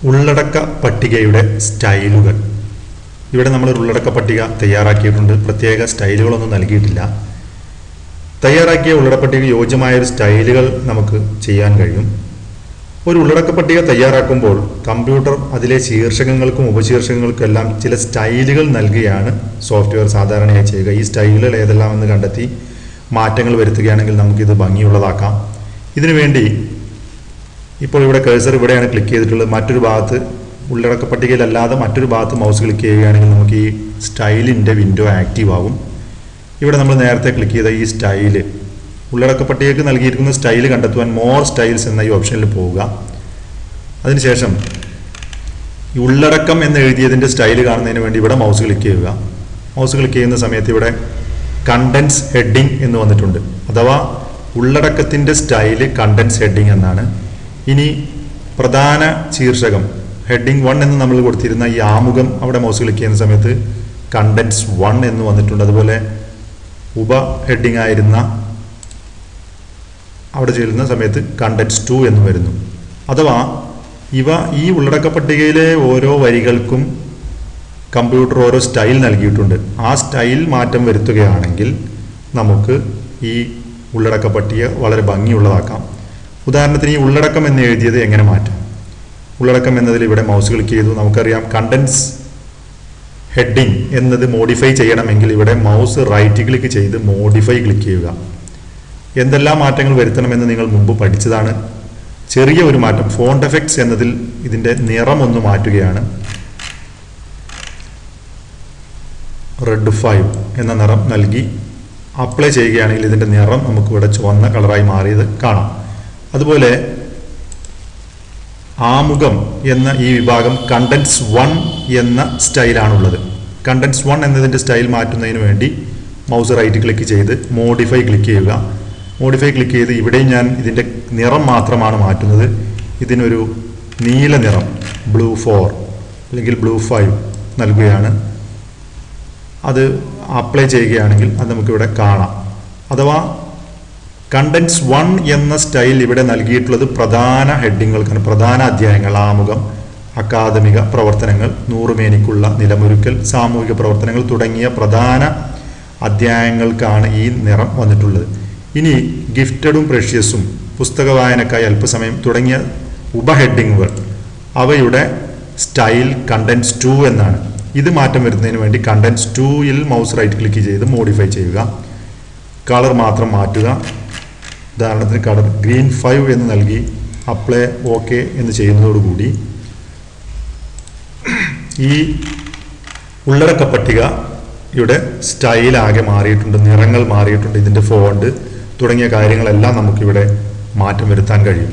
ഉള്ളടക്ക പട്ടികയുടെ സ്റ്റൈലുകൾ. ഇവിടെ നമ്മൾ ഉള്ളടക്ക പട്ടിക തയ്യാറാക്കിയിട്ടുണ്ട്. പ്രത്യേക സ്റ്റൈലുകളൊന്നും നൽകിയിട്ടില്ല. തയ്യാറാക്കിയ ഉള്ളടക്ക പട്ടിക യോജ്യമായ ഒരു സ്റ്റൈലുകൾ നമുക്ക് ചെയ്യാൻ കഴിയും. ഒരു ഉള്ളടക്ക പട്ടിക തയ്യാറാക്കുമ്പോൾ കമ്പ്യൂട്ടർ അതിലെ ശീർഷകങ്ങൾക്കും ഉപശീർഷകങ്ങൾക്കും എല്ലാം ചില സ്റ്റൈലുകൾ നൽകുകയാണ് സോഫ്റ്റ്വെയർ സാധാരണയായി ചെയ്യുക. ഈ സ്റ്റൈലുകൾ ഏതെല്ലാം എന്ന് കണ്ടെത്തി മാറ്റങ്ങൾ വരുത്തുകയാണെങ്കിൽ നമുക്കിത് ഭംഗിയുള്ളതാക്കാം. ഇതിനുവേണ്ടി ഇപ്പോൾ ഇവിടെ കഴ്സർ ഇവിടെയാണ് ക്ലിക്ക് ചെയ്തിട്ടുള്ളത്. മറ്റൊരു ഭാഗത്ത് ഉള്ളടക്ക പട്ടികയിലല്ലാതെ മറ്റൊരു ഭാഗത്ത് മൗസ് ക്ലിക്ക് ചെയ്യുകയാണെങ്കിൽ നമുക്ക് ഈ സ്റ്റൈലിൻ്റെ വിൻഡോ ആക്റ്റീവ് ആകും. ഇവിടെ നമ്മൾ നേരത്തെ ക്ലിക്ക് ചെയ്ത ഈ സ്റ്റൈല്, ഉള്ളടക്ക പട്ടികയ്ക്ക് നൽകിയിരിക്കുന്ന സ്റ്റൈൽ കണ്ടെത്തുവാൻ മോർ സ്റ്റൈൽസ് എന്ന ഈ ഓപ്ഷനിൽ പോവുക. അതിനുശേഷം ഈ ഉള്ളടക്കം എന്ന് എഴുതിയതിൻ്റെ സ്റ്റൈൽ കാണുന്നതിന് വേണ്ടി ഇവിടെ മൗസ് ക്ലിക്ക് ചെയ്യുക. മൗസ് ക്ലിക്ക് ചെയ്യുന്ന സമയത്ത് ഇവിടെ കണ്ടൻസ് ഹെഡിങ് എന്ന് വന്നിട്ടുണ്ട്. അഥവാ ഉള്ളടക്കത്തിൻ്റെ സ്റ്റൈല് കണ്ടൻസ് ഹെഡിങ് എന്നാണ്. ഇനി പ്രധാന ശീർഷകം ഹെഡിങ് 1 എന്ന് നമ്മൾ കൊടുത്തിരുന്ന ഈ ആമുഖം അവിടെ മൗസ് ക്ലിക്ക് ചെയ്യുന്ന സമയത്ത് കണ്ടൻസ് 1 എന്ന് വന്നിട്ടുണ്ട്. അതുപോലെ ഉപ ഹെഡിങ് ആയിരുന്ന അവിടെ ചെയ്യുന്ന സമയത്ത് കണ്ടൻസ് 2 എന്ന് വരുന്നു. അഥവാ ഈ ഉള്ളടക്ക പട്ടികയിലെ ഓരോ വരികൾക്കും കമ്പ്യൂട്ടർ ഓരോ സ്റ്റൈൽ നൽകിയിട്ടുണ്ട്. ആ സ്റ്റൈൽ മാറ്റം വരുത്തുകയാണെങ്കിൽ നമുക്ക് ഈ ഉള്ളടക്ക പട്ടിക വളരെ ഭംഗിയുള്ളതാക്കാം. ഉദാഹരണത്തിന് ഈ ഉള്ളടക്കം എന്ന് എഴുതിയത് എങ്ങനെ മാറ്റാം? ഉള്ളടക്കം എന്നതിൽ ഇവിടെ മൗസ് ക്ലിക്ക് ചെയ്തു. നമുക്കറിയാം കണ്ടൻസ് ഹെഡിങ് എന്നത് മോഡിഫൈ ചെയ്യണമെങ്കിൽ ഇവിടെ മൗസ് റൈറ്റ് ക്ലിക്ക് ചെയ്ത് മോഡിഫൈ ക്ലിക്ക് ചെയ്യുക. എന്തെല്ലാം മാറ്റങ്ങൾ വരുത്തണമെന്ന് നിങ്ങൾ മുമ്പ് പഠിച്ചതാണ്. ചെറിയ ഒരു മാറ്റം, ഫോണ്ട് എഫക്ട്സ് എന്നതിൽ ഇതിൻ്റെ നിറം ഒന്ന് മാറ്റുകയാണ്. റെഡ് 5 എന്ന നിറം നൽകി അപ്ലൈ ചെയ്യുകയാണെങ്കിൽ ഇതിൻ്റെ നിറം നമുക്ക് ഇവിടെ ചുവന്ന കളറായി മാറിയത് കാണാം. അതുപോലെ ആമുഖം എന്ന ഈ വിഭാഗം കണ്ടൻസ് 1 എന്ന സ്റ്റൈലാണുള്ളത്. കണ്ടൻസ് 1 എന്നതിൻ്റെ സ്റ്റൈൽ മാറ്റുന്നതിന് വേണ്ടി മൗസ് റൈറ്റ് ക്ലിക്ക് ചെയ്ത് മോഡിഫൈ ക്ലിക്ക് ചെയ്യുക. മോഡിഫൈ ക്ലിക്ക് ചെയ്ത് ഇവിടെയും ഞാൻ ഇതിൻ്റെ നിറം മാത്രമാണ് മാറ്റുന്നത്. ഇതിനൊരു നീല നിറം ബ്ലൂ 4 അല്ലെങ്കിൽ ബ്ലൂ 5 നൽകുകയാണ്. അത് അപ്ലൈ ചെയ്യുകയാണെങ്കിൽ അത് നമുക്കിവിടെ കാണാം. അഥവാ കണ്ടൻസ് 1 എന്ന സ്റ്റൈൽ ഇവിടെ നൽകിയിട്ടുള്ളത് പ്രധാന ഹെഡിങ്ങുകൾക്കാണ്. പ്രധാന അധ്യായങ്ങൾ, ആമുഖം, അക്കാദമിക പ്രവർത്തനങ്ങൾ, 100 മേനിക്കുള്ള നിലമൊരുക്കൽ, സാമൂഹിക പ്രവർത്തനങ്ങൾ തുടങ്ങിയ പ്രധാന അധ്യായങ്ങൾക്കാണ് ഈ നിറം വന്നിട്ടുള്ളത്. ഇനി ഗിഫ്റ്റഡും പ്രഷ്യസും, പുസ്തക വായനക്കായി അല്പസമയം തുടങ്ങിയ ഉപഹെഡിങ്ങുകൾ, അവയുടെ സ്റ്റൈൽ കണ്ടൻസ് 2 എന്നാണ്. ഇത് മാറ്റം വരുന്നതിന് വേണ്ടി കണ്ടൻസ് 2-ൽ മൗസ് റൈറ്റ് ക്ലിക്ക് ചെയ്ത് മോഡിഫൈ ചെയ്യുക. കളർ മാത്രം മാറ്റുക. ഉദാഹരണത്തിന് കളർ ഗ്രീൻ 5 എന്ന് നൽകി അപ്ലൈ ഓക്കെ എന്ന് ചെയ്യുന്നതോടുകൂടി ഈ ഉള്ളടക്ക പട്ടികയുടെ സ്റ്റൈലാകെ മാറിയിട്ടുണ്ട്, നിറങ്ങൾ മാറിയിട്ടുണ്ട്, ഇതിൻ്റെ ഫോണ്ട് തുടങ്ങിയ കാര്യങ്ങളെല്ലാം നമുക്കിവിടെ മാറ്റം വരുത്താൻ കഴിയും.